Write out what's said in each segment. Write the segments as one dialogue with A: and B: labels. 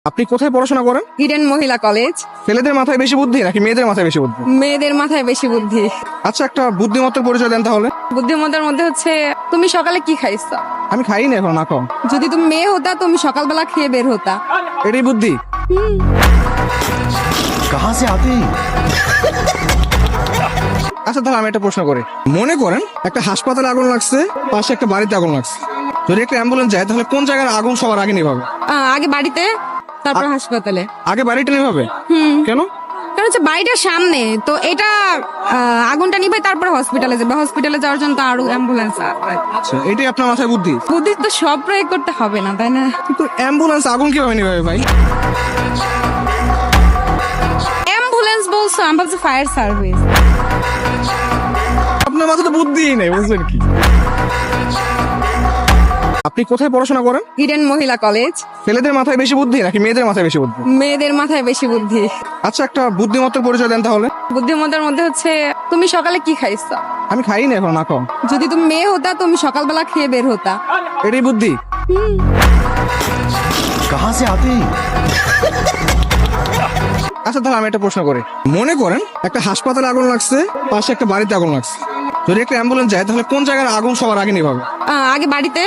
A: আপনি কোথায় পড়াশোনা করেন?
B: হিডেন মহিলা কলেজ।
A: ছেলেদের মাথায় বেশি বুদ্ধি নাকি মেয়েদের মাথায় বেশি বুদ্ধি?
B: মেয়েদের মাথায় বেশি বুদ্ধি।
A: আচ্ছা, একটা বুদ্ধিমত্তার পরিচয় দেন তাহলে।
B: বুদ্ধিমত্তার মধ্যে হচ্ছে তুমি সকালে কি খাইছো।
A: আমি খাই না এখন, না খাও।
B: যদি তুমি মেয়ে হতা তুমি সকালবেলা খেয়ে বের হতা।
A: এটাই বুদ্ধি?
C: कहाँ से आते हैं?
A: আচ্ছা, তাহলে আমি একটা প্রশ্ন করি। মনে করেন একটা হাসপাতালে আগুন লাগছে, পাশে একটা বাড়িতে আগুন লাগছে। যদি একটা অ্যাম্বুলেন্স যায় তাহলে কোন জায়গার আগুন সবার আগে নিভাবে?
B: আগে বাড়িতে, তারপর হাসপাতালে।
A: আগে বাড়িটা নিভাবে? কেন?
B: কারণ হচ্ছে বাড়িটার সামনে তো এটা আগুনটা নিবে, তারপর হসপিটালে যাবে। হসপিটালে যাওয়ার জন্য তো আরো অ্যাম্বুলেন্স।
A: আচ্ছা, এটাই আপনার মাথায় বুদ্ধি?
B: বুদ্ধি তো সব প্রয়োগ করতে হবে না, তাই না?
A: কিন্তু অ্যাম্বুলেন্স আগুন কিভাবে নিভাবে ভাই?
B: অ্যাম্বুলেন্স বলছো, আমি ভাবছি ফায়ার সার্ভিস।
A: আপনার মাথায় তো বুদ্ধিই নেই, বুঝলেন কি? আপনি কোথায় পড়াশোনা করেন?
B: হিডেন মহিলা কলেজ।
A: ছেলেদের মাথায় বেশি বুদ্ধি নাকি মেয়েদের মাথায় বেশি বুদ্ধি?
B: মেয়েদের মাথায় বেশি বুদ্ধি।
A: আচ্ছা, একটা বুদ্ধিমত্তার পরিচয় দেন তাহলে।
B: বুদ্ধিমত্তার মধ্যে হচ্ছে তুমি সকালে কি খাইছো।
A: আমি খাই না এখন, না খাও।
B: যদি তুমি মেয়ে হতা তুমি সকালবেলা খেয়ে বের হতা।
A: এটাই বুদ্ধি?
C: कहाँ से आते हैं?
A: আচ্ছা, তাহলে আমি একটা প্রশ্ন করি। মনে করেন একটা হাসপাতালে আগুন লাগছে, পাশে একটা বাড়িতে আগুন লাগছে। যদি একটা অ্যাম্বুলেন্স যায় তাহলে কোন জায়গার আগুন সবার আগে নিভাবে?
B: আগে বাড়িতে,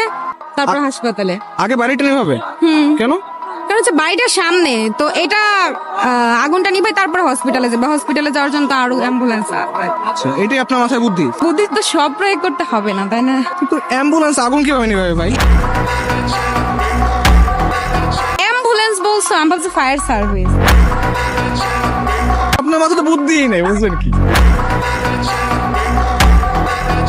B: তারপর হাসপাতালে।
A: আগে বাড়িটা নিভাবে? কেন?
B: কারণ হচ্ছে বাড়িটার সামনে তো এটা আগুনটা নিবে, তারপর হসপিটালে যাবে। হসপিটালে যাওয়ার জন্য তো আরো অ্যাম্বুলেন্স।
A: আচ্ছা, এটাই আপনার মাথায় বুদ্ধি?
B: বুদ্ধি তো সব প্রয়োগ করতে হবে না, তাই না?
A: কিন্তু অ্যাম্বুলেন্স আগুন কিভাবে নিভাবে ভাই?
B: অ্যাম্বুলেন্স বলছো, আমি ভাবছি ফায়ার সার্ভিস।
A: আপনার মাথায় তো বুদ্ধিই নেই, বুঝলেন কি?